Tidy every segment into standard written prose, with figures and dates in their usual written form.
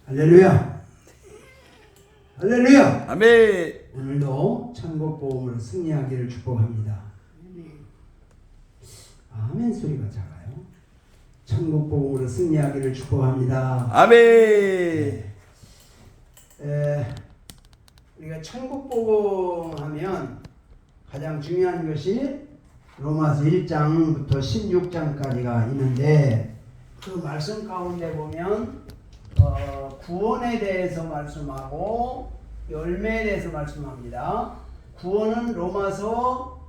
할렐루야. 할렐루야. 아멘. 오늘도 천국복음으로 승리하기를 축복합니다. 아멘 소리가 작아요. 천국복음으로 승리하기를 축복합니다. 아멘. 우리가 천국복음 하면 가장 중요한 것이 로마서 1장부터 16장까지가 있는데, 그 말씀 가운데 보면 구원에 대해서 말씀하고 열매에 대해서 말씀합니다. 구원은 로마서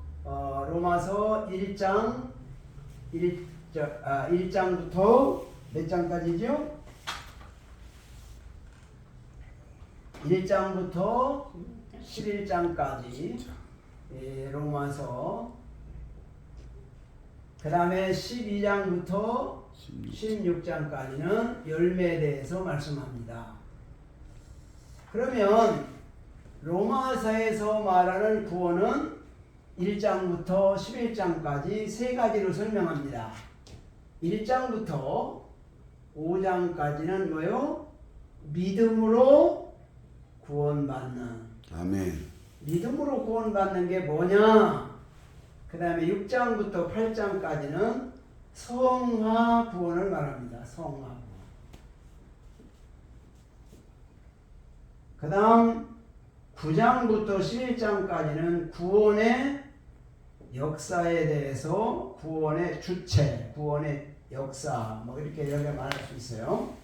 1장부터 몇 장까지죠? 1장부터 11장까지 로마서, 그 다음에 12장부터 16장까지는 열매에 대해서 말씀합니다. 그러면 로마서에서 말하는 구원은 1장부터 11장까지 세 가지로 설명합니다. 1장부터 5장까지는 뭐요? 믿음으로 구원받는. 아멘. 믿음으로 구원받는 게 뭐냐? 그 다음에 6장부터 8장까지는 성화 구원을 말합니다. 성화 구원. 그 다음 9장부터 11장까지는 구원의 역사에 대해서, 구원의 주체, 구원의 역사, 뭐 이렇게 말할 수 있어요.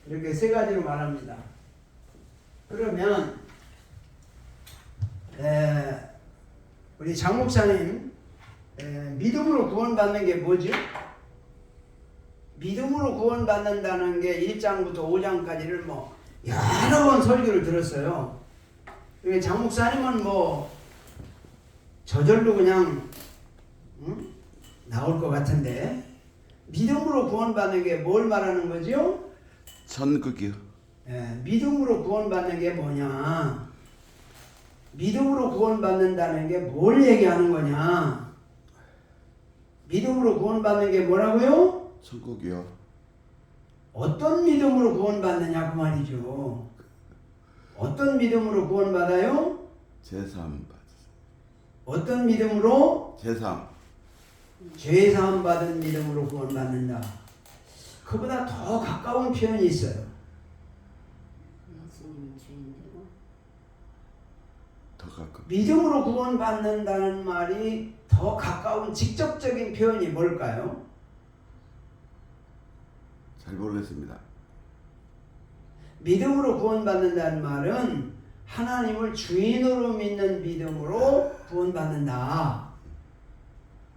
이렇게 세 가지로 말합니다. 그러면 우리 장 목사님, 믿음으로 구원받는 게 뭐죠? 믿음으로 구원받는다는 게 1장부터 5장까지를 뭐 여러 번 설교를 들었어요. 장 목사님은 뭐 저절로 그냥 나올 것 같은데, 믿음으로 구원받는 게 뭘 말하는 거죠? 천국이요. 믿음으로 구원받는 게 뭐냐? 믿음으로 구원받는다는 게 뭘 얘기하는 거냐? 믿음으로 구원받는 게 뭐라고요? 천국이요. 어떤 믿음으로 구원받느냐 그 말이죠. 어떤 믿음으로 구원받아요? 제사함 받으세요. 어떤 믿음으로? 제사함. 죄사함 받은 믿음으로 구원받는다. 그보다 더 가까운 표현이 있어요. 더 가깝. 믿음으로 구원받는다는 말이 더 가까운 직접적인 표현이 뭘까요? 잘 모르겠습니다. 믿음으로 구원받는다는 말은 하나님을 주인으로 믿는 믿음으로 구원받는다.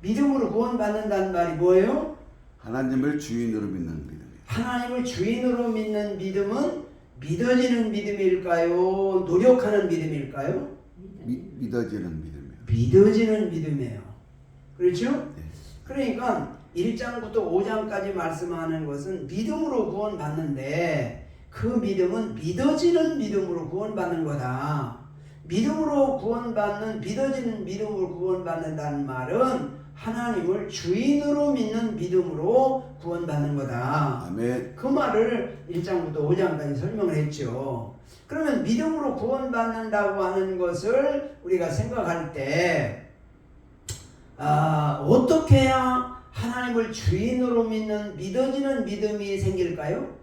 믿음으로 구원받는다는 말이 뭐예요? 하나님을 주인으로 믿는 믿음이요. 하나님을 주인으로 믿는 믿음은 믿어지는 믿음일까요? 노력하는 믿음일까요? 믿어지는 믿음이요. 믿어지는 믿음이에요. 그렇죠? 네. 그러니까 1장부터 5장까지 말씀하는 것은 믿음으로 구원받는데, 그 믿음은 믿어지는 믿음으로 구원받는 거다. 믿음으로 구원받는, 믿어지는 믿음으로 구원받는다는 말은 하나님을 주인으로 믿는 믿음으로 구원받는 거다. 아멘. 그 말을 1장부터 5장까지 설명을 했죠. 그러면 믿음으로 구원받는다고 하는 것을 우리가 생각할 때 어떻게 해야 하나님을 주인으로 믿는 믿어지는 믿음이 생길까요?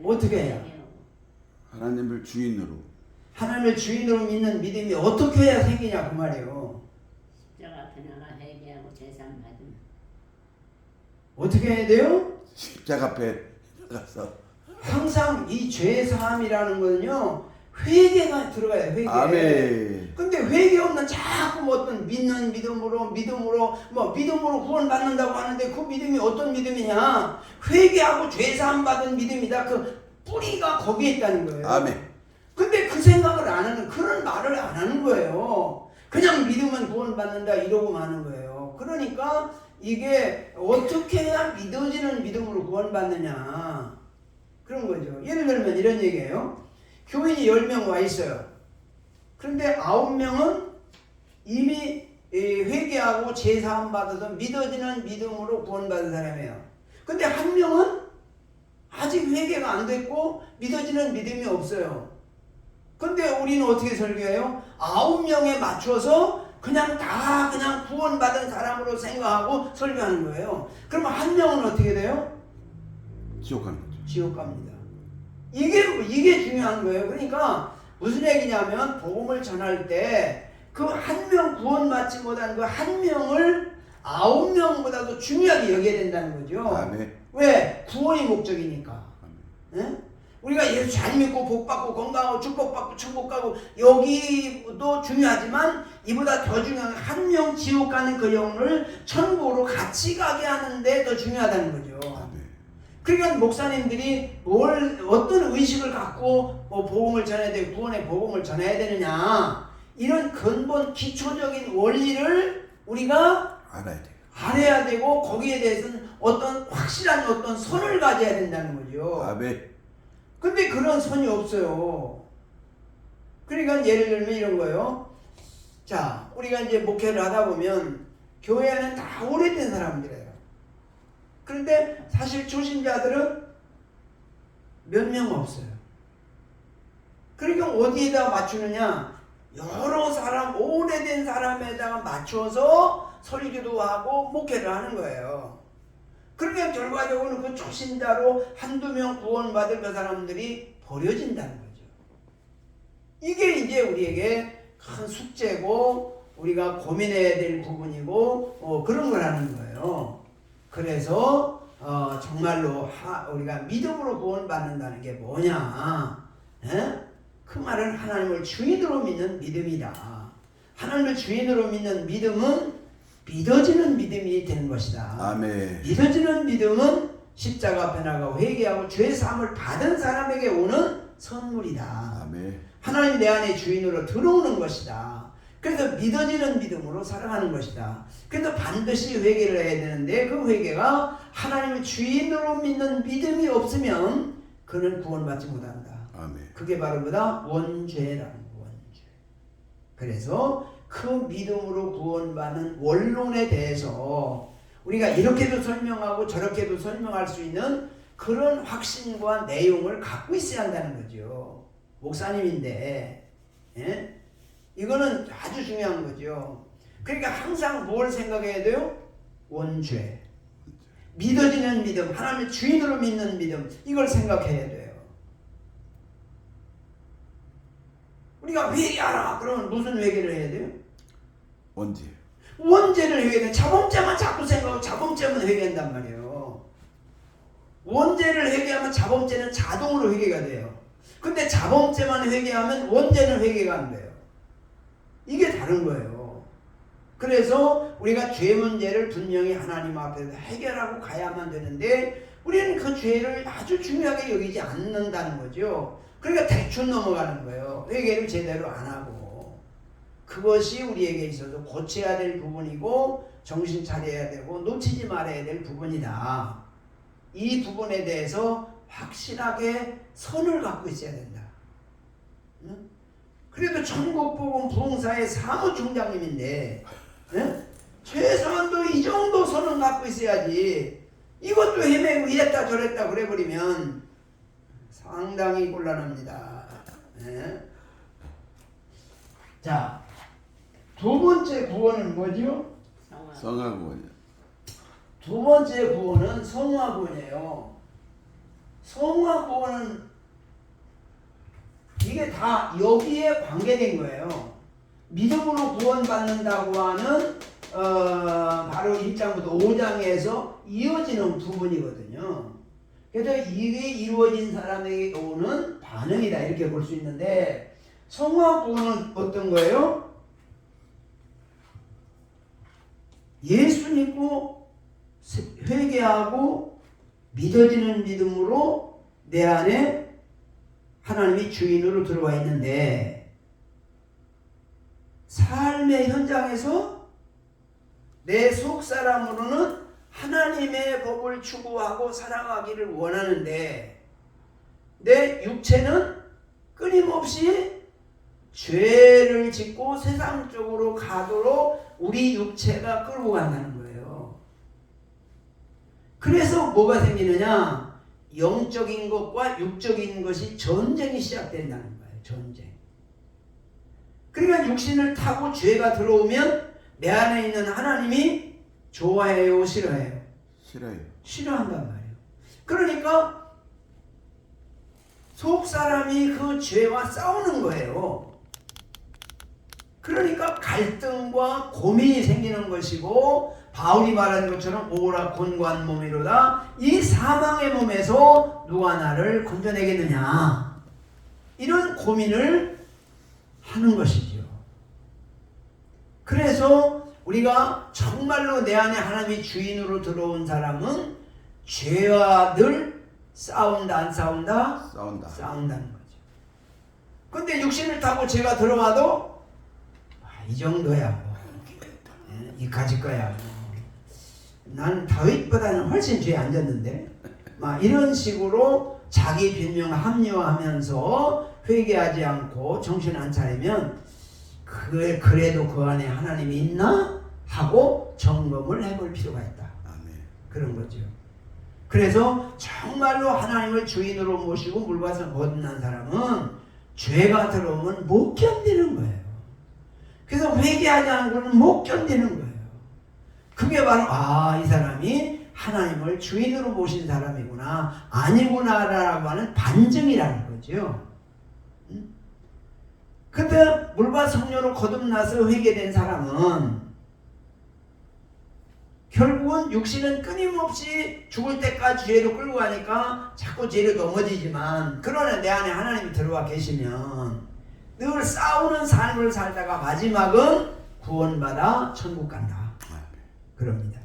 어떻게 해야? 하나님을 주인으로. 하나님을 주인으로 믿는 믿음이 어떻게 해야 생기냐 그 말이에요. 십자가 앞에 나가 회개하고 제사함 받으면. 어떻게 해야 돼요? 십자가 앞에 나가서. 항상 이 죄사함이라는 거는요, 회개가 들어가요. 회개. 아멘. 근데 회개 없는 자꾸 뭐 어떤 믿는 믿음으로 구원받는다고 하는데, 그 믿음이 어떤 믿음이냐? 회개하고 죄사함 받은 믿음이다. 그 뿌리가 거기에 있다는 거예요. 아멘. 근데 그 생각을 안 하는, 그런 말을 안 하는 거예요. 그냥 믿으면 구원받는다 이러고 마는 거예요. 그러니까 이게 어떻게 해야 믿어지는 믿음으로 구원받느냐 그런 거죠. 예를 들면 이런 얘기예요. 교인이 10명 와 있어요. 그런데 9명은 이미 회개하고 제사함 받아서 믿어지는 믿음으로 구원받은 사람이에요. 근데 한 명은 아직 안 됐고 믿어지는 믿음이 없어요. 근데 우리는 어떻게 설교해요? 9명에 맞춰서 그냥 다 그냥 구원받은 사람으로 생각하고 설교하는 거예요. 그러면 한 명은 어떻게 돼요? 지옥 가는 거죠. 지옥 갑니다. 이게 중요한 거예요. 그러니까 무슨 얘기냐면 복음을 전할 때 그 한 명 구원받지 못한 그 한 명을 9명보다도 중요하게 여겨야 된다는 거죠. 아멘. 왜? 구원이 목적이니까. 아멘. 예? 우리가 예수 잘 믿고 복 받고 건강하고 축복받고 천국 가고 여기도 중요하지만 이보다 더 중요한 한 명 지옥 가는 그 영혼을 천국으로 같이 가게 하는데 더 중요하다는 거죠. 아멘. 그러니까 목사님들이 어떤 의식을 갖고 복음을 전해야 되고 구원의 복음을 전해야 되느냐 이런 근본 기초적인 원리를 우리가 알아야 돼요. 알아야 되고 거기에 대해서는 어떤 확실한 어떤 선을 가져야 된다는 거죠. 아멘. 근데 그런 선이 없어요. 그러니까 예를 들면 이런 거예요. 자, 우리가 이제 목회를 하다 보면 교회 안에 다 오래된 사람들이에요. 그런데 사실 초신자들은 몇 명 없어요. 그러니까 어디에다 맞추느냐? 여러 사람, 오래된 사람에다가 맞춰서 설교도 하고 목회를 하는 거예요. 그러니까 결과적으로는 그 초신자로 한두 명 구원받을 그 사람들이 버려진다는 거죠. 이게 이제 우리에게 큰 숙제고 우리가 고민해야 될 부분이고 그런 걸 하는 거예요. 그래서 정말로 우리가 믿음으로 구원받는다는 게 뭐냐? 에? 그 말은 하나님을 주인으로 믿는 믿음이다. 하나님을 주인으로 믿는 믿음은 믿어지는 믿음이 되는 것이다. 아멘. 믿어지는 믿음은 십자가 앞에 나가고 회개하고 죄 사함을 받은 사람에게 오는 선물이다. 아멘. 하나님 내 안에 주인으로 들어오는 것이다. 그래서 믿어지는 믿음으로 살아가는 것이다. 그래서 반드시 회개를 해야 되는데 그 회개가 하나님을 주인으로 믿는 믿음이 없으면 그는 구원받지 못한다. 아멘. 그게 바로 뭐다? 원죄라는 원죄. 그래서 그 믿음으로 구원받는 원론에 대해서 우리가 이렇게도 설명하고 저렇게도 설명할 수 있는 그런 확신과 내용을 갖고 있어야 한다는 거죠. 목사님인데 예? 이거는 아주 중요한 거죠. 그러니까 항상 뭘 생각해야 돼요? 원죄. 믿어지는 믿음, 하나님의 주인으로 믿는 믿음, 이걸 생각해야 돼요. 우리가 회개하라 그러면 무슨 회개를 해야 돼요? 원죄. 원죄를 회개해. 자범죄만 자꾸 생각하고 자범죄만 회개한단 말이에요. 원죄를 회개하면 자범죄는 자동으로 회개가 돼요. 근데 자범죄만 회개하면 원죄는 회개가 안 돼요. 이게 다른 거예요. 그래서 우리가 죄 문제를 분명히 하나님 앞에서 해결하고 가야만 되는데 우리는 그 죄를 아주 중요하게 여기지 않는다는 거죠. 그러니까 대충 넘어가는 거예요. 회개를 제대로 안 하고. 그것이 우리에게 있어서 고쳐야 될 부분이고 정신 차려야 되고 놓치지 말아야 될 부분이다. 이 부분에 대해서 확실하게 선을 갖고 있어야 된다. 응? 그래도 천국복음 부흥사의 사무총장님인데 최소한도 이 정도 선은 갖고 있어야지. 이것도 헤매고 이랬다 저랬다 그래버리면 상당히 곤란합니다. 네. 자, 두 번째 구원은 뭐죠? 성화 구원이요. 두 번째 구원은 성화 구원이에요. 성화 구원은 이게 다 여기에 관계된 거예요. 믿음으로 구원받는다고 하는 바로 1장부터 5장에서 이어지는 부분이거든요. 그래서 이게 이루어진 사람에게 오는 반응이다 이렇게 볼 수 있는데 성화 구원은 어떤 거예요? 예수 믿고 회개하고 믿어지는 믿음으로 내 안에 하나님이 주인으로 들어와 있는데 삶의 현장에서 내 속사람으로는 하나님의 법을 추구하고 살아가기를 원하는데 내 육체는 끊임없이 죄를 짓고 세상 쪽으로 가도록 우리 육체가 끌고 간다는 거예요. 그래서 뭐가 생기느냐? 영적인 것과 육적인 것이 전쟁이 시작된다는 거예요. 전쟁. 그러니까 육신을 타고 죄가 들어오면 내 안에 있는 하나님이 좋아해요, 싫어해요? 싫어요. 싫어한단 말이에요. 그러니까 속 사람이 그 죄와 싸우는 거예요. 그러니까 갈등과 고민이 생기는 것이고, 바울이 말하는 것처럼 오라 곤고한 몸이로다. 이 사망의 몸에서 누가 나를 건져내겠느냐, 이런 고민을 하는 것이죠. 그래서 우리가 정말로 내 안에 하나님이 주인으로 들어온 사람은 죄와 늘 싸운다, 안 싸운다? 싸운다. 싸운다는 거죠. 근데 육신을 타고 죄가 들어와도 이 정도야, 뭐. 이 가질 거야. 뭐. 난 다윗보다는 훨씬 죄에 안 졌는데, 막 이런 식으로 자기 변명 합리화하면서 회개하지 않고 정신 안 차리면 그래도 그 안에 하나님이 있나 하고 점검을 해볼 필요가 있다. 아멘. 그런 거죠. 그래서 정말로 하나님을 주인으로 모시고 물과서 거듭난 사람은 죄가 들어오면 못 견디는 거예요. 그래서 회개하지 않고는 못 견디는 거예요. 그게 바로 이 사람이 하나님을 주인으로 모신 사람이구나, 아니구나라고 하는 반증이라는 거죠. 근데 물과 성령으로 거듭나서 회개된 사람은 결국은 육신은 끊임없이 죽을 때까지 죄로 끌고 가니까 자꾸 죄로 넘어지지만, 그러나 내 안에 하나님이 들어와 계시면 늘 싸우는 삶을 살다가 마지막은 구원받아 천국 간다. 그럽니다.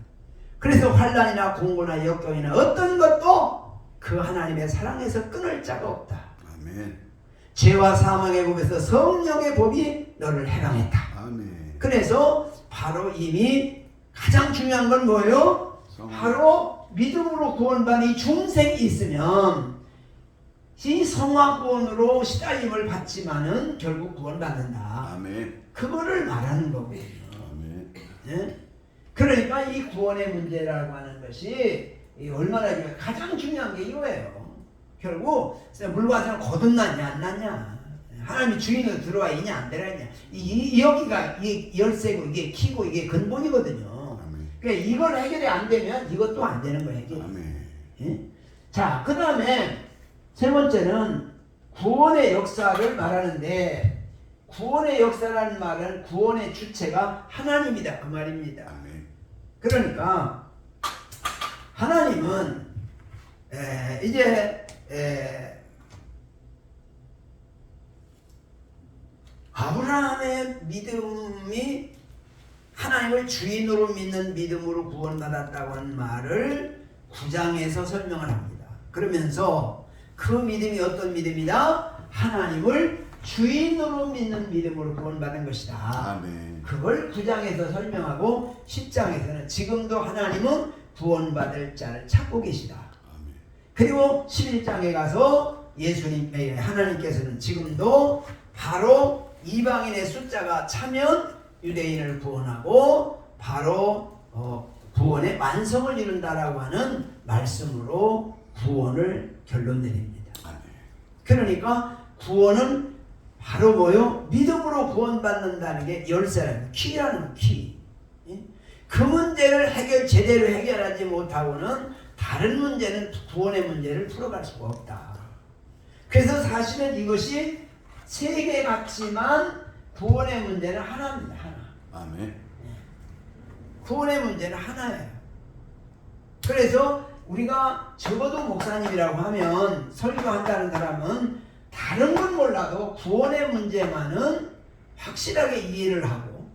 그래서 환난이나 공고나 역경이나 어떤 것도 그 하나님의 사랑에서 끊을 자가 없다. 아멘. 죄와 사망의 법에서 성령의 법이 너를 해방했다. 아멘. 그래서 바로 이미 가장 중요한 건 뭐예요? 바로 믿음으로 구원받은 이 중생이 있으면 이 성화구원으로 시달림을 받지만은 결국 구원받는다. 아멘. 그거를 말하는 거고요. 아멘. 네? 그러니까 이 구원의 문제라고 하는 것이 얼마나 가장 중요한 게 이거예요. 결국 물과서는 거듭났냐 안 났냐, 하나님이 주인으로 들어와 있냐 안 들어있냐, 여기가 이게 열쇠고 이게 키고 이게 근본이거든요. 아멘. 그러니까 이걸 해결이 안 되면 이것도 안 되는 거예요. 해결이. 아멘. 예? 자, 그 다음에 세 번째는 구원의 역사를 말하는데, 구원의 역사라는 말은 구원의 주체가 하나님이다, 그 말입니다. 아멘. 그러니까 하나님은 이제 아브라함의 믿음이 하나님을 주인으로 믿는 믿음으로 구원받았다고 하는 말을 9장에서 설명을 합니다. 그러면서 그 믿음이 어떤 믿음이다? 하나님을 주인으로 믿는 믿음으로 구원받은 것이다. 아멘. 그걸 9장에서 설명하고 10장에서는 지금도 하나님은 구원받을 자를 찾고 계시다. 아멘. 그리고 11장에 가서 하나님께서는 지금도 바로 이방인의 숫자가 차면 유대인을 구원하고 바로 구원의 완성을 이룬다라고 하는 말씀으로 구원을 결론 내립니다. 아멘. 그러니까 구원은 바로 뭐요? 믿음으로 구원받는다는 게 열쇠라는 키라는 키. 그 문제를 제대로 해결하지 못하고는 다른 문제는, 구원의 문제를 풀어갈 수가 없다. 그래서 사실은 이것이 세 개 같지만 구원의 문제는 하나입니다. 하나. 아멘. 구원의 문제는 하나예요. 그래서 우리가 적어도 목사님이라고 하면, 설교한다는 사람은 다른 건 몰라도 구원의 문제만은 확실하게 이해를 하고,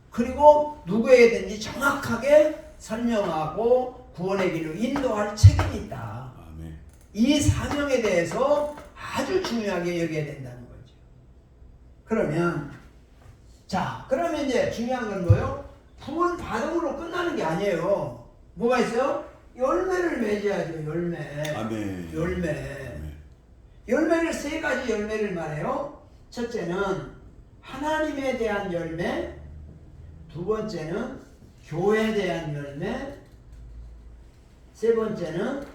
그리고 누구에게든지 정확하게 설명하고 구원의 길로 인도할 책임이 있다. 아멘. 이 사명에 대해서 아주 중요하게 여겨야 된다는 거죠. 그러면 이제 중요한 건 뭐예요? 구원 받음으로 끝나는 게 아니에요. 뭐가 있어요? 열매를 맺어야죠. 열매. 아멘. 열매. 아멘. 열매를 세 가지 열매를 말해요. 첫째는 하나님에 대한 열매, 두 번째는 교회에 대한 열매, 세 번째는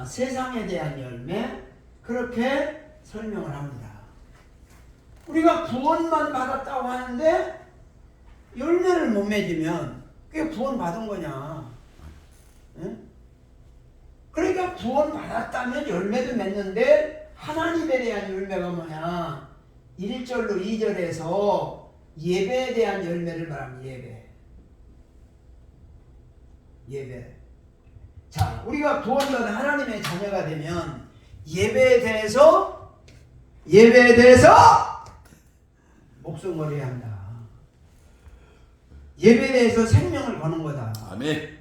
세상에 대한 열매 그렇게 설명을 합니다. 우리가 구원만 받았다고 하는데 열매를 못 맺으면 그게 구원 받은 거냐? 응? 그러니까 구원 받았다면 열매도 맺는데 하나님에 대한 열매가 뭐냐? 1절로 2절에서 예배에 대한 열매를 말합니다. 예배. 자, 우리가 구원받은 하나님의 자녀가 되면 예배에 대해서 목숨 걸어야 한다. 예배에 대해서 생명을 거는 거다. 아멘.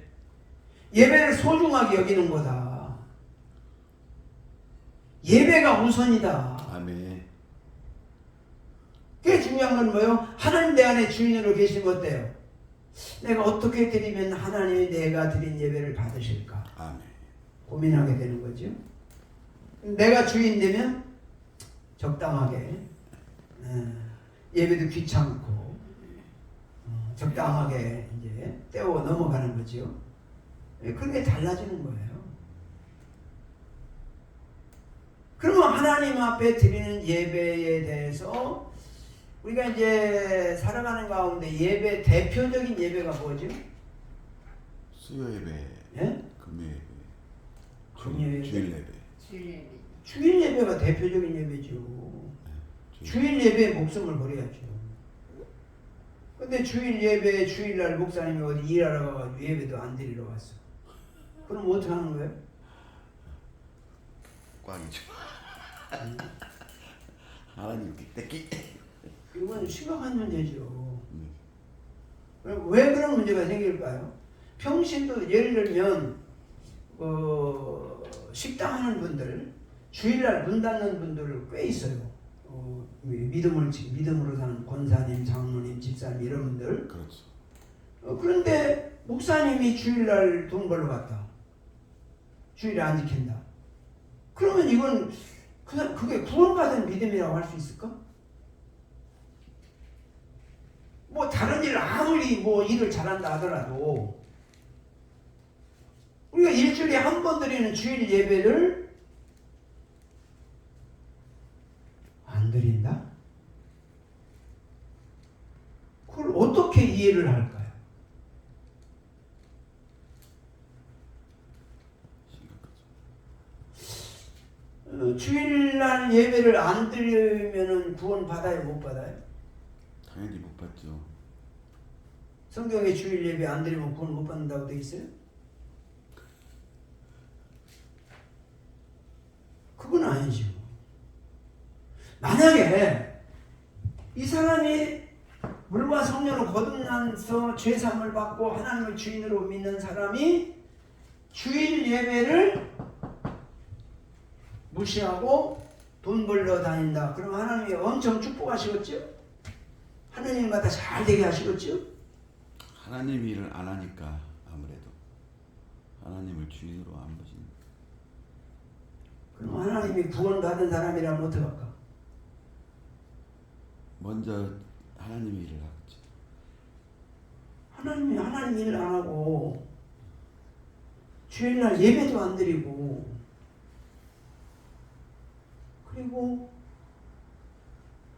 예배를 소중하게 여기는 거다. 예배가 우선이다. 아멘. 그게 중요한 건 뭐예요? 하나님 내 안에 주인으로 계시면 어때요? 내가 어떻게 드리면 하나님이 내가 드린 예배를 받으실까? 아멘. 고민하게 되는 거죠. 내가 주인 되면 적당하게 예배도 귀찮고 적당하게 이제 떼어 넘어가는 거죠. 그게 달라지는 거예요. 그러면 하나님 앞에 드리는 예배에 대해서 우리가 이제 살아가는 가운데 예배 대표적인 예배가 뭐죠? 수요 예배. 예? 금요 예배. 금요 예배. 주일 예배. 주일 예배가 대표적인 예배죠. 주일 예배에 목숨을 걸어야죠. 근데 주일 예배 주일날 목사님이 어디 일하러 가가지고 예배도 안 드리러 왔어. 그럼 어떻게 하는 거예요? 꽝이죠. 하나님 떼기. 이건 심각한 문제죠. 왜 그런 문제가 생길까요? 평신도 예를 들면 식당 하는 분들, 주일날 문 닫는 분들 꽤 있어요. 믿음으로 사는 권사님, 장로님, 집사님 이런 분들. 그렇죠. 그런데 목사님이 주일날 돈 벌러 갔다. 주일에 안 지킨다. 그러면 이건 그게 구원받은 믿음이라고 할 수 있을까? 뭐 다른 일 아무리 뭐 일을 잘한다 하더라도 우리가 일주일에 한 번 드리는 주일 예배를 안 드린다? 그걸 어떻게 이해를 할까요? 주일날 예배를 안 드리면은 구원 받아요, 못 받아요? 당연히 못 받죠. 성경에 주일 예배 안 드리면 구원 못 받는다고 돼 있어요? 그건 아니죠. 만약에 이 사람이 물과 성령으로 거듭나서 죄사함을 받고 하나님을 주인으로 믿는 사람이 주일 예배를 무시하고 돈 벌러 다닌다. 그럼 하나님이 엄청 축복하시겠죠? 하나님마다 잘 되게 하시겠죠? 하나님 일을 안 하니까 아무래도 하나님을 주인으로 안 보신. 그럼 하나님이 구원받은 사람이라면 어떡할까? 먼저 하나님의 일을 하겠죠. 하나님이 하나님 일을 안 하고 주일날 예배도 안 드리고 그리고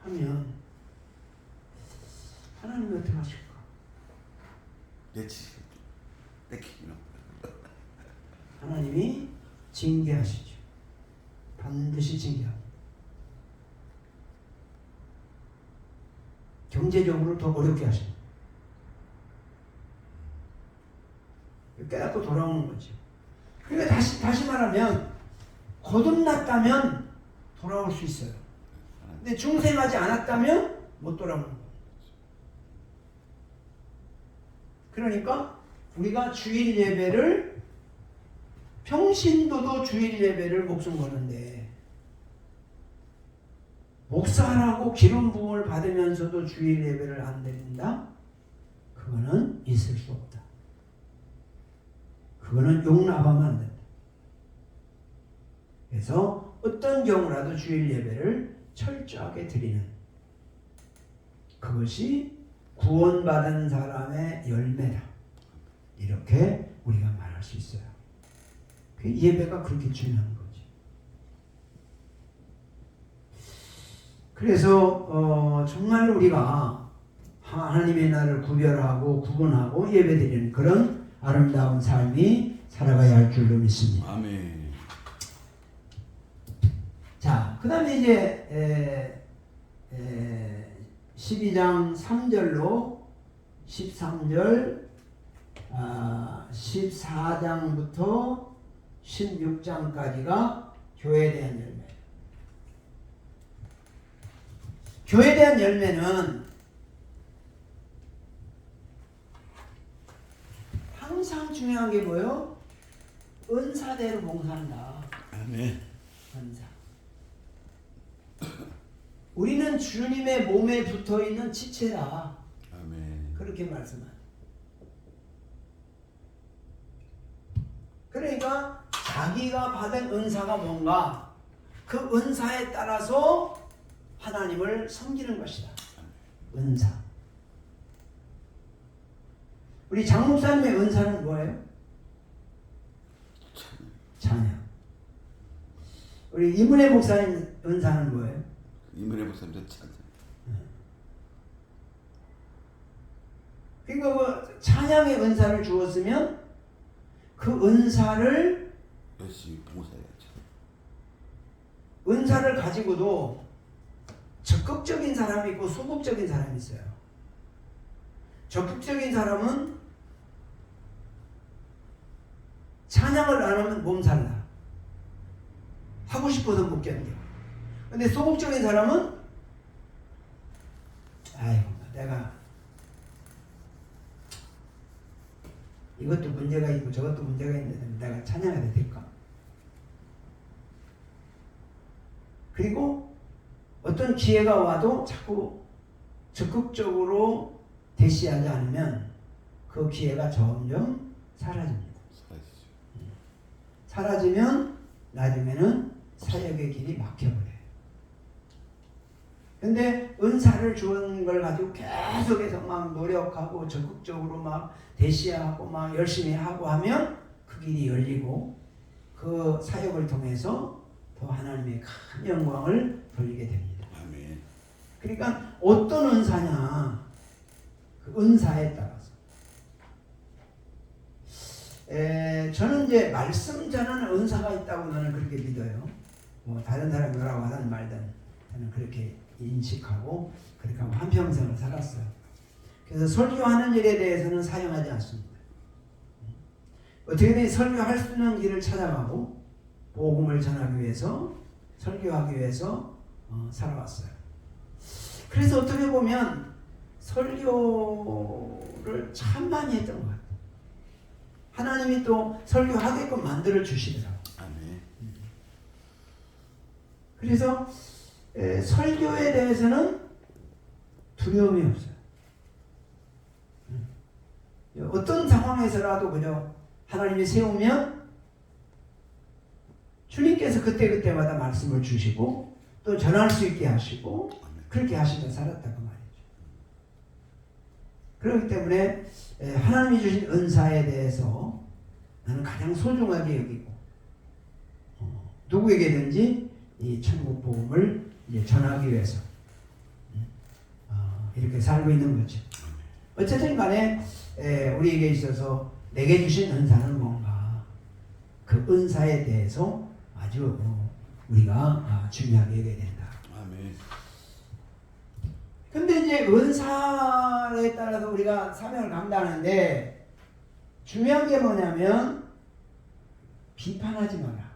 하면 하나님이 어떻게 하실까? 떼기는 하나님이 징계하시죠. 반드시 징계합니다. 경제적으로 더 어렵게 하십니다. 깨닫고 돌아오는 거죠. 그러니까 다시 말하면 거듭났다면 돌아올 수 있어요. 근데 중생하지 않았다면 못 돌아오는 거예요. 그러니까 우리가 주일 예배를 평신도도 주일 예배를 목숨 거는데 목사라고 기름 부음을 받으면서도 주일 예배를 안 드린다? 그거는 있을 수 없다. 그거는 용납하면 안 된다. 그래서 어떤 경우라도 주일 예배를 철저하게 드리는 그것이 구원받은 사람의 열매다. 이렇게 우리가 말할 수 있어요. 그 예배가 그렇게 중요한 거지. 그래서 정말 우리가 하나님의 나라를 구별하고 구분하고 예배드리는 그런 아름다운 삶이 살아가야 할 줄로 믿습니다. 아멘. 자, 그 다음에 이제 12장 3절로 13절 14장부터 16장까지가 교회에 대한 열매. 교회에 대한 열매는 항상 중요한 게 뭐예요? 은사대로 봉사한다. 아멘. 은사. 우리는 주님의 몸에 붙어있는 지체다. 아멘. 그렇게 말씀하죠. 그러니까 자기가 받은 은사가 뭔가 그 은사에 따라서 하나님을 섬기는 것이다. 은사. 우리 장 목사님의 은사는 뭐예요? 찬양. 우리 이문혜 목사님 은사는 뭐예요? 이문혜 목사님도 찬양. 그러니까 그 찬양의 은사를 주었으면 그 은사를 열심히 봉사해야죠. 은사를 가지고도 적극적인 사람이 있고 소극적인 사람이 있어요. 적극적인 사람은 찬양을 안 하면 몸살나. 하고 싶어도 못 견뎌. 근데 소극적인 사람은 아이고 내가 이것도 문제가 있고 저것도 문제가 있는데 내가 찬양해도 될까? 그리고 어떤 기회가 와도 자꾸 적극적으로 대시하지 않으면 그 기회가 점점 사라집니다. 사라지면 나중에는 사역의 길이 막혀버려요. 근데 은사를 주는 걸 가지고 계속해서 막 노력하고 적극적으로 막 대시하고 막 열심히 하고 하면 그 길이 열리고 그 사역을 통해서 더 하나님의 큰 영광을 돌리게 됩니다. 아멘. 그러니까 어떤 은사냐, 그 은사에 따라서. 저는 이제 말씀 전하는 은사가 있다고 저는 그렇게 믿어요. 뭐 다른 사람이 뭐라고 하든 말든 저는 그렇게 인식하고 그렇게 하고 한평생을 살았어요. 그래서 설교하는 일에 대해서는 사용하지 않습니다. 어떻게든 설교할 수 있는 길을 찾아가고 복음을 전하기 위해서 설교하기 위해서 살아왔어요. 그래서 어떻게 보면 설교를 참 많이 했던 것 같아요. 하나님이 또 설교하게끔 만들어 주시더라고요. 아멘. 그래서 설교에 대해서는 두려움이 없어요. 어떤 상황에서라도 그저 하나님이 세우면 주님께서 그때그때마다 말씀을 주시고 또 전할 수 있게 하시고 그렇게 하시며 살았다고 말이죠. 그렇기 때문에 하나님이 주신 은사에 대해서 나는 가장 소중하게 여기고 누구에게든지 이 천국 복음을 이제 전하기 위해서 이렇게 살고 있는 거죠. 어쨌든 간에 우리에게 있어서 내게 주신 은사는 뭔가 그 은사에 대해서 아주 우리가 중요하게 여겨야 된다. 아멘. 근데 이제 은사에 따라서 우리가 사명을 감당하는데 중요한 게 뭐냐면 비판하지 마라.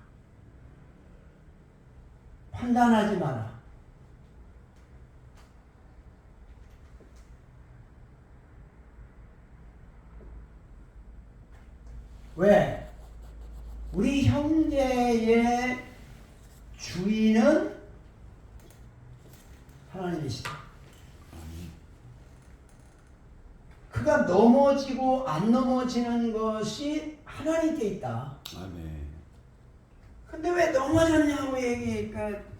판단하지 마라. 왜? 우리 형제의 주인은 하나님이시다. 그가 넘어지고 안 넘어지는 것이 하나님께 있다. 아멘. 근데 왜 넘어졌냐고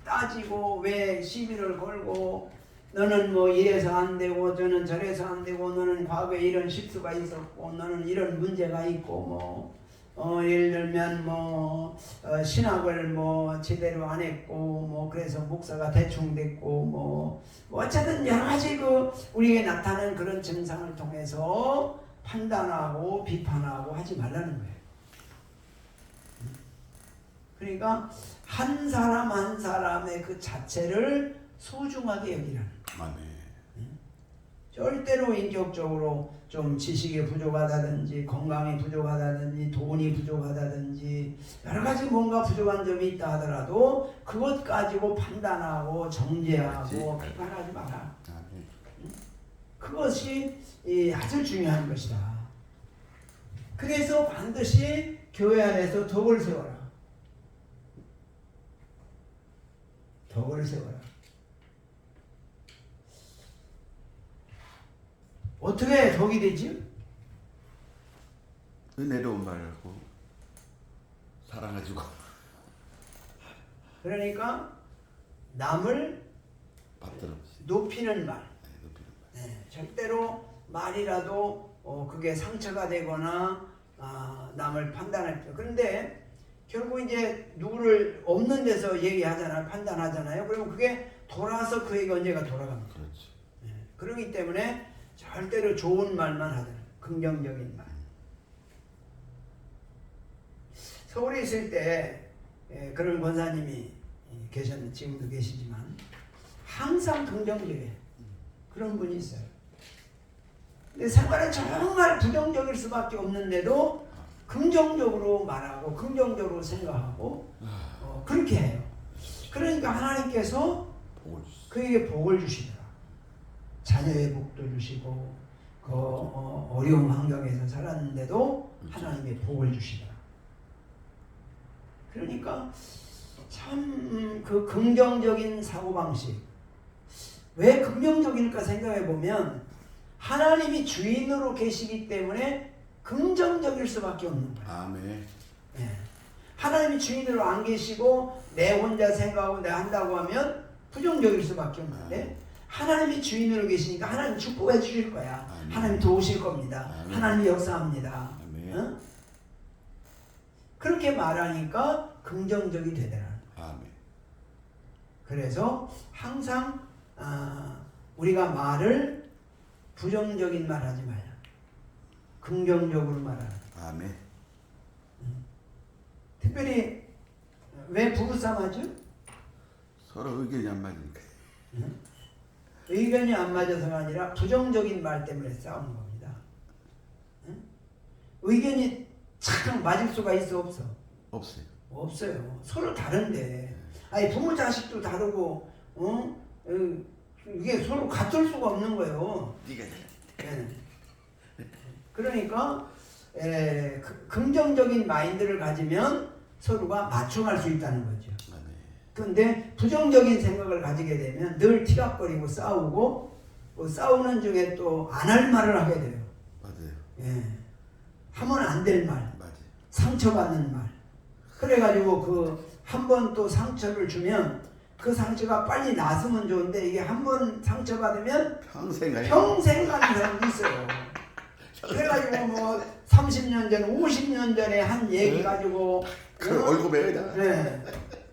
따지고 왜 시비를 걸고 너는 뭐 이래서 안 되고 저는 저래서 안 되고 너는 과거에 이런 실수가 있었고 너는 이런 문제가 있고 뭐 예를 들면 신학을 제대로 안 했고 그래서 목사가 대충 됐고 어쨌든 여러 가지 우리에게 나타나는 그런 증상을 통해서 판단하고 비판하고 하지 말라는 거예요. 그러니까 한 사람 한 사람의 그 자체를 소중하게 여기라는 거예요. 아멘. 절대로 인격적으로 좀 지식이 부족하다든지 건강이 부족하다든지 돈이 부족하다든지 여러 가지 뭔가 부족한 점이 있다 하더라도 그것 가지고 판단하고 정죄하고 비판하지 마라. 아멘. 그것이 아주 중요한 것이다. 그래서 반드시 교회 안에서 덕을 세워라. 덕을 세워라. 어떻게 덕이 되지? 은혜로운 말하고 사랑해주고 그러니까 남을 받들어 높이는 말. 높이는 말. 네, 절대로 말이라도 그게 상처가 되거나 남을 판단할 때. 그런데 결국 이제 누구를 없는 데서 얘기하잖아요. 판단하잖아요. 그러면 그게 돌아서 그에게 언제가 돌아갑니다. 그렇지. 네, 그렇기 때문에 절대로 좋은 말만 하잖아요. 긍정적인 말. 서울에 있을 때 그런 권사님이 계셨는데 지금도 계시지만 항상 긍정적이에요. 그런 분이 있어요. 근데 생활은 정말 부정적일 수밖에 없는데도 긍정적으로 말하고 긍정적으로 생각하고 그렇게 해요. 그러니까 하나님께서 복을 주시. 그에게 복을 주시더라. 자녀의 복도 주시고 어려운 환경에서 살았는데도 하나님의 복을 주시더라. 그러니까 참 그 긍정적인 사고방식, 왜 긍정적일까 생각해 보면 하나님이 주인으로 계시기 때문에 긍정적일 수밖에 없는 거예요. 아멘. 네. 하나님이 주인으로 안 계시고 내 혼자 생각하고 내가 한다고 하면 부정적일 수밖에 없는데 하나님이 주인으로 계시니까 하나님 축복해 주실 거야. 아멘. 하나님 도우실 겁니다. 아멘. 하나님이 역사합니다. 아멘. 응? 그렇게 말하니까 긍정적이 되더라. 아멘. 그래서 항상 우리가 말을 부정적인 말 하지 말라. 긍정적으로 말하라. 아멘. 특별히 왜 부부싸움하죠? 서로 의견이 안 맞으니까. 의견이 안 맞아서가 아니라 부정적인 말 때문에 싸우는 겁니다. 의견이 참 맞을 수가 있어 없어? 없어요. 없어요. 서로 다른데. 아니 부모 자식도 다르고 이게 서로 같을 수가 없는 거예요. 네가 네. 그러니까 긍정적인 마인드를 가지면 서로가 맞춰갈 수 있다는 거죠. 아멘. 그런데 부정적인 생각을 가지게 되면 늘 티격거리고 싸우고 싸우는 중에 또 안 할 말을 하게 돼요. 맞아요. 예. 하면 안 될 말, 맞아요. 상처받는 말. 그래가지고 한 번 또 상처를 주면 그 상처가 빨리 나았으면 좋은데 이게 한 번 상처받으면 평생 가요. 평생 가는 사람도 있어요. 그래가지고 30년 전, 50년 전에 한 얘기 가지고 그 얼굴 매여다. 네.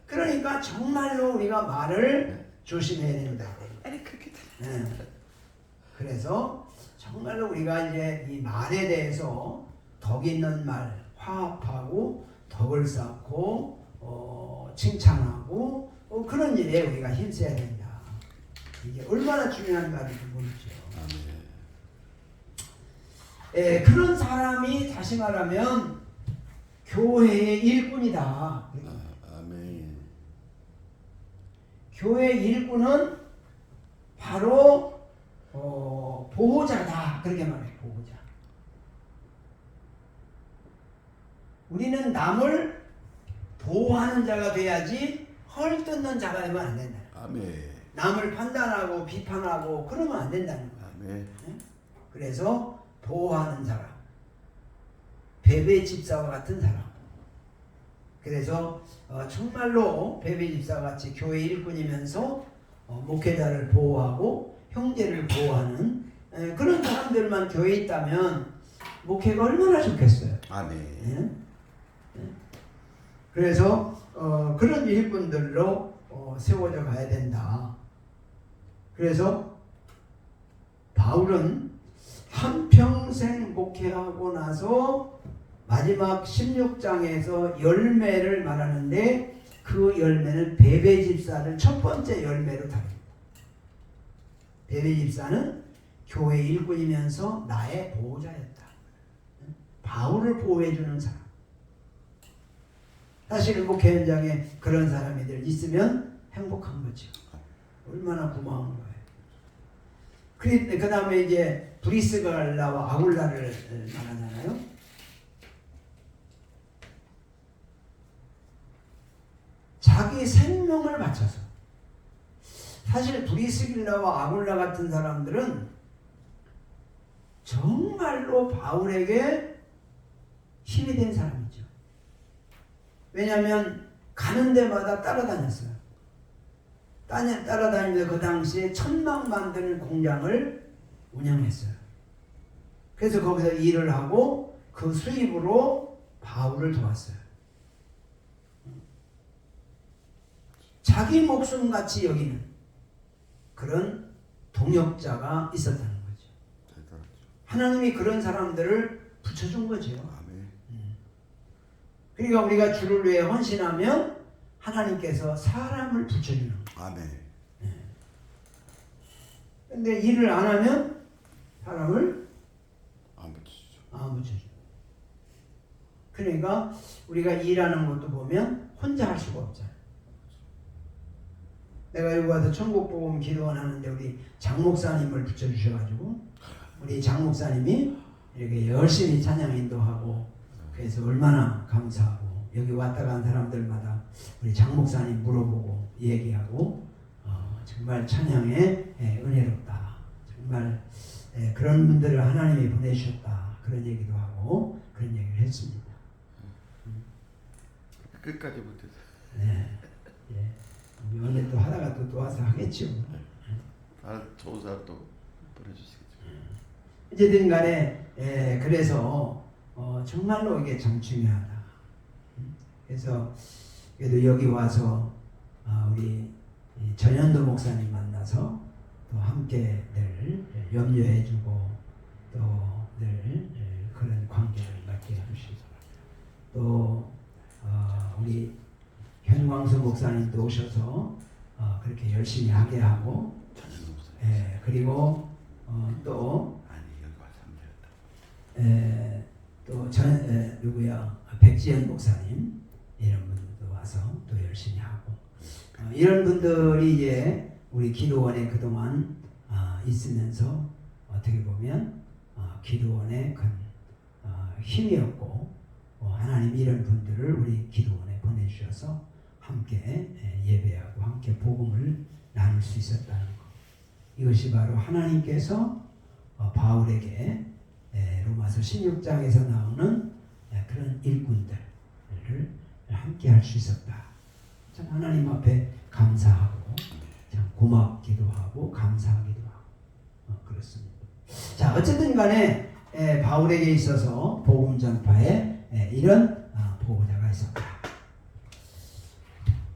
그러니까 정말로 우리가 말을 조심해야 된다. 아니 그렇게 네. 그래서 정말로 우리가 이제 이 말에 대해서 덕 있는 말, 화합하고 덕을 쌓고 칭찬하고 그런 일에 우리가 힘써야 된다. 이게 얼마나 중요한 말인지 모르죠. 아멘. 그런 사람이 다시 말하면 교회의 일꾼이다. 아멘. 교회 일꾼은 바로 보호자다. 그렇게 말해요. 보호자. 우리는 남을 보호하는 자가 돼야지 헐뜯는 자가 되면 안 된다. 아멘. 남을 판단하고 비판하고 그러면 안 된다는 거야. 아멘. 그래서 보호하는 사람, 베베 집사와 같은 사람. 그래서 정말로 베베 집사와 같이 교회 일꾼이면서 목회자를 보호하고 형제를 보호하는 그런 사람들만 교회에 있다면 목회가 얼마나 좋겠어요. 아멘. 예? 그래서 그런 일꾼들로 세워져 가야 된다. 그래서 바울은 한평생 목회하고 나서 마지막 16장에서 열매를 말하는데 그 열매는 베베 집사를 첫 번째 열매로 다룹니다. 베베 집사는 교회 일꾼이면서 나의 보호자였다. 바울을 보호해주는 사람. 사실 목회 현장에 그런 사람이들 있으면 행복한 거죠. 얼마나 고마운 거예요. 그 다음에 이제 브리스갈라와 아굴라를 말하잖아요. 자기 생명을 바쳐서. 사실 브리스길라와 아굴라 같은 사람들은 정말로 바울에게 힘이 된 사람이죠. 왜냐하면 가는 데마다 따라다녔어요. 따라다니면서 그 당시에 천막 만드는 공장을 운영했어요. 그래서 거기서 일을 하고 그 수입으로 바울을 도왔어요. 자기 목숨같이 여기는 그런 동역자가 있었다는 거죠. 하나님이 그런 사람들을 붙여준 거죠. 그러니까 우리가 주를 위해 헌신하면 하나님께서 사람을 붙여주는 거예요. 아멘. 근데 일을 안 하면 사람을 안 붙여주죠. 안 붙여줘요. 그러니까 우리가 일하는 것도 보면 혼자 할 수가 없잖아요. 내가 여기 와서 천국복음 기도원 하는데 우리 장 목사님을 붙여주셔가지고 우리 장 목사님이 이렇게 열심히 찬양 인도하고 그래서 얼마나 감사하고 여기 왔다 간 사람들마다 우리 장 목사님 물어보고 얘기하고 정말 찬양에 은혜롭다. 정말 그런 분들을 하나님이 보내주셨다. 그런 얘기도 하고 그런 얘기를 했습니다. 끝까지 못해서. 네. 예. 우리 언제 또 하다가 또 와서 하겠죠. 좋은 사람 또 보내주시겠죠. 어쨌든 간에 그래서 정말로 이게 참 중요하다. 그래서 그래도 여기 와서 우리 전현도 목사님 만나서 또 함께 늘 염려해주고 또 늘 그런 관계를 맺게 해주시고 또 우리 현광수 목사님도 오셔서 그렇게 열심히 하게 하고 그리고 또 누구야 백지연 목사님 이런 분들도 와서 또 열심히 하고 이런 분들이 이제 우리 기도원에 그동안 있으면서 어떻게 보면 기도원의 큰 힘이었고 하나님이 이런 분들을 우리 기도원에 보내주셔서 함께 예배하고 함께 복음을 나눌 수 있었다는 것. 이것이 바로 하나님께서 바울에게 로마서 16장에서 나오는 그런 일꾼들을 함께 할 수 있었다. 참 하나님 앞에 감사하고 참 고맙기도 하고 감사하기도 하고 그렇습니다. 자 어쨌든 간에 바울에게 있어서 복음 전파에 이런 보호자가 있었다.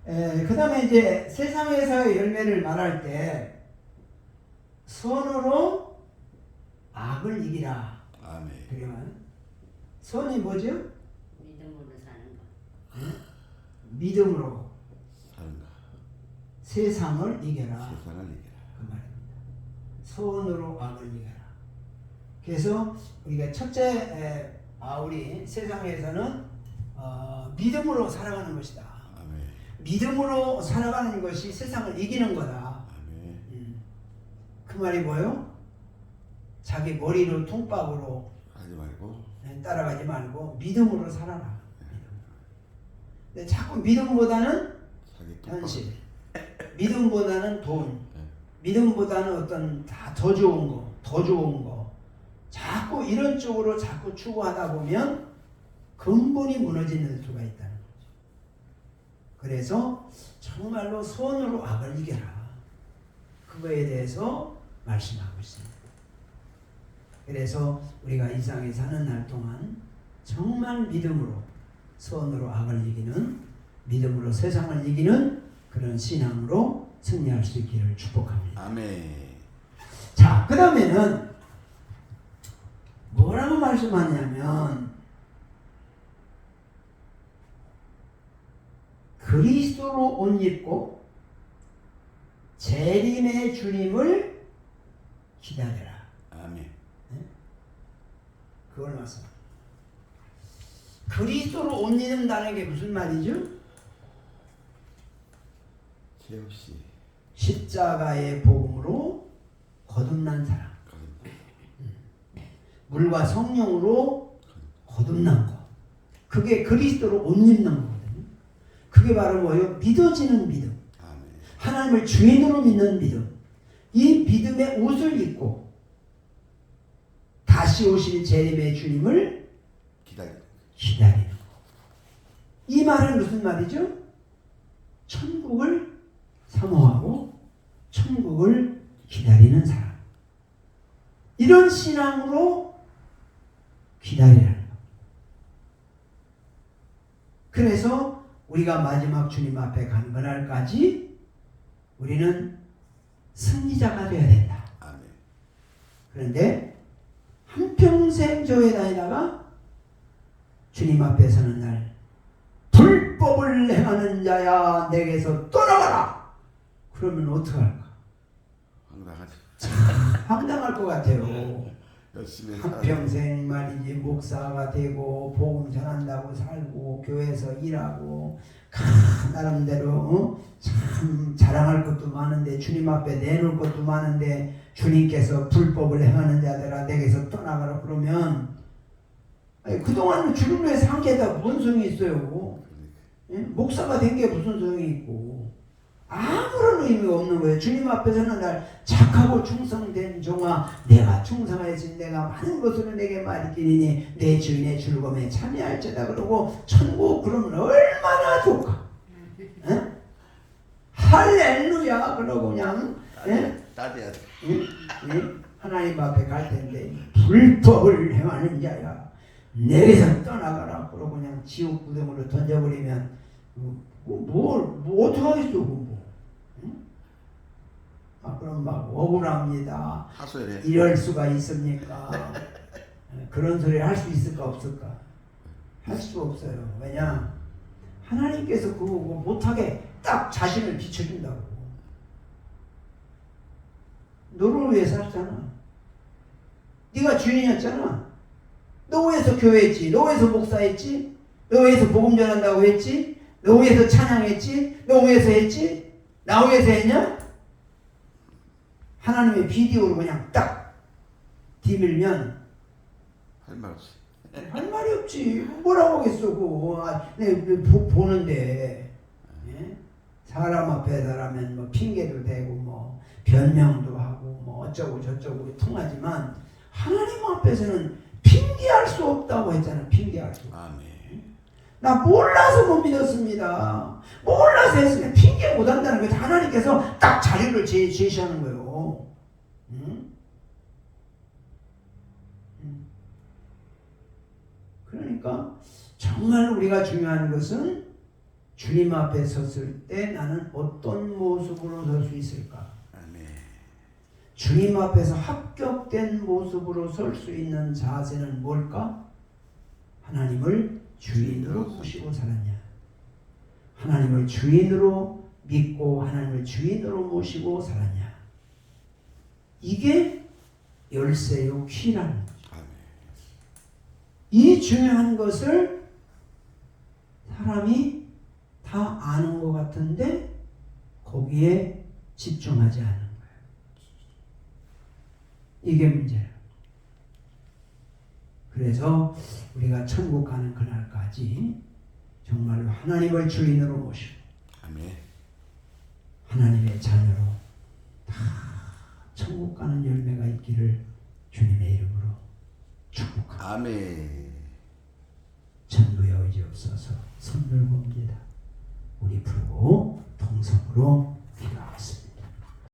그 다음에 이제 세상에서의 열매를 말할 때 선으로 악을 이기라. 아멘. 그러면 선이 뭐죠? 믿음으로 사는 거. 믿음으로 사는 거. 세상을 이겨라. 세상을 이겨라. 그 말입니다. 선으로 악을 이겨라. 그래서 우리가 첫째 바울이 세상에서는 믿음으로 살아가는 것이다. 아멘. 믿음으로 살아가는 것이 세상을 이기는 거다. 아멘. 그 말이 뭐예요? 자기 머리로 통박으로 하지 말고 따라가지 말고 믿음으로 살아라. 근데 자꾸 믿음보다는 자기 현실, 믿음보다는 돈, 믿음보다는 어떤 다 더 좋은 거, 더 좋은 거, 자꾸 이런 쪽으로 자꾸 추구하다 보면 근본이 무너지는 수가 있다는 거죠. 그래서 정말로 선으로 악을 이겨라. 그거에 대해서 말씀하고 있습니다. 그래서 우리가 이 세상에 사는 날 동안 정말 믿음으로 선으로 악을 이기는, 믿음으로 세상을 이기는 그런 신앙으로 승리할 수 있기를 축복합니다. 아멘. 자, 그 다음에는 뭐라고 말씀하냐면 그리스도로 옷 입고 재림의 주님을 기다려라. 아멘. 그걸 말씀. 그리스도로 옷 입는다는 게 무슨 말이죠? 최욱 씨. 십자가의 복음으로 거듭난 사람. 물과 성령으로 거듭난 것. 그게 그리스도로 옷 입는 거거든요. 그게 바로 뭐예요? 믿어지는 믿음. 아멘. 하나님을 주인으로 믿는 믿음. 이 믿음의 옷을 입고 다시 오실 재림의 주님을 기다리는 것. 이 말은 무슨 말이죠? 천국을 사모하고 천국을 기다리는 사람. 이런 신앙으로 기다리라는 것. 그래서 우리가 마지막 주님 앞에 간 그날까지 우리는 승리자가 되어야 된다. 아멘. 그런데 한평생 교회 다니다가 주님 앞에 서는 날 불법을 행하는 자야 내게서 떠나가라. 그러면 어떡할까? 황당하죠. 황당할 것 같아요. 열심히 한평생 말이지 목사가 되고 복음 전한다고 살고 교회에서 일하고 나름대로 참 자랑할 것도 많은데 주님 앞에 내놓을 것도 많은데 주님께서 불법을 행하는 자들아 내게서 떠나가라 그러면 그동안 주님 위해서 한 게 다 무슨 소용이 있어요? 예? 목사가 된 게 무슨 소용이 있고 아무런 의미가 없는 거예요. 주님 앞에 서는 날 착하고 충성된 종아 내가 충성하였으니 내가 많은 것으로 내게 말이기니 내 주인의 즐거움에 참여할지다 그러고 천국 그러면 얼마나 좋까. 예? 할렐루야 그러고 그냥 따져야 돼. 하나님 앞에 갈 텐데 불법을 행하는 자야 내게서 떠나가라 그러고 그냥 지옥 구덩으로 던져버리면 뭐 어떡하겠어 그거. 그럼 막 억울합니다. 하소연해. 이럴 수가 있습니까? 그런 소리 할 수 있을까 없을까? 할 수 없어요. 왜냐? 하나님께서 그거 못하게 딱 자신을 비춰준다고. 너를 위해 살았잖아. 네가 주인이었잖아. 너 위해서 교회했지. 너 위해서 목사했지. 너 위해서 복음 전한다고 했지. 너 위해서 찬양했지. 너 위해서 했지. 나 위해서 했냐? 하나님의 비디오로 그냥 딱 뒤밀면 할 말 없이. 할 말이 없지. 뭐라고 하겠어 그거. 보는데 사람 앞에 서라면 뭐 핑계도 대고 뭐 변명도 하고 뭐 어쩌고 저쩌고 통하지만 하나님 앞에서는 핑계할 수 없다고 했잖아. 핑계할 수. 아멘. 나 몰라서 못 믿었습니다. 몰라서 했으면 핑계 못 한다는 거예요. 하나님께서 딱 자료를 제시하는 거예요. 그러니까 정말 우리가 중요한 것은 주님 앞에 섰을 때 나는 어떤 모습으로 설 수 있을까? 아멘. 주님 앞에서 합격된 모습으로 설 수 있는 자세는 뭘까? 하나님을 주인으로 모시고 살았냐? 하나님을 주인으로 믿고 하나님을 주인으로 모시고 살았냐? 이게 열쇠요 키라는 거죠. 이 중요한 것을 사람이 다 아는 것 같은데 거기에 집중하지 않는 거예요. 이게 문제예요. 그래서 우리가 천국 가는 그날까지 정말로 하나님을 주인으로 모시고 아멘. 하나님의 자녀로 다 천국 가는 열매가 있기를 주님의 이름으로 축복합니다. 아멘. 전부의 의지 없어서 손 들고 옵니다. 우리 부르고 동성으로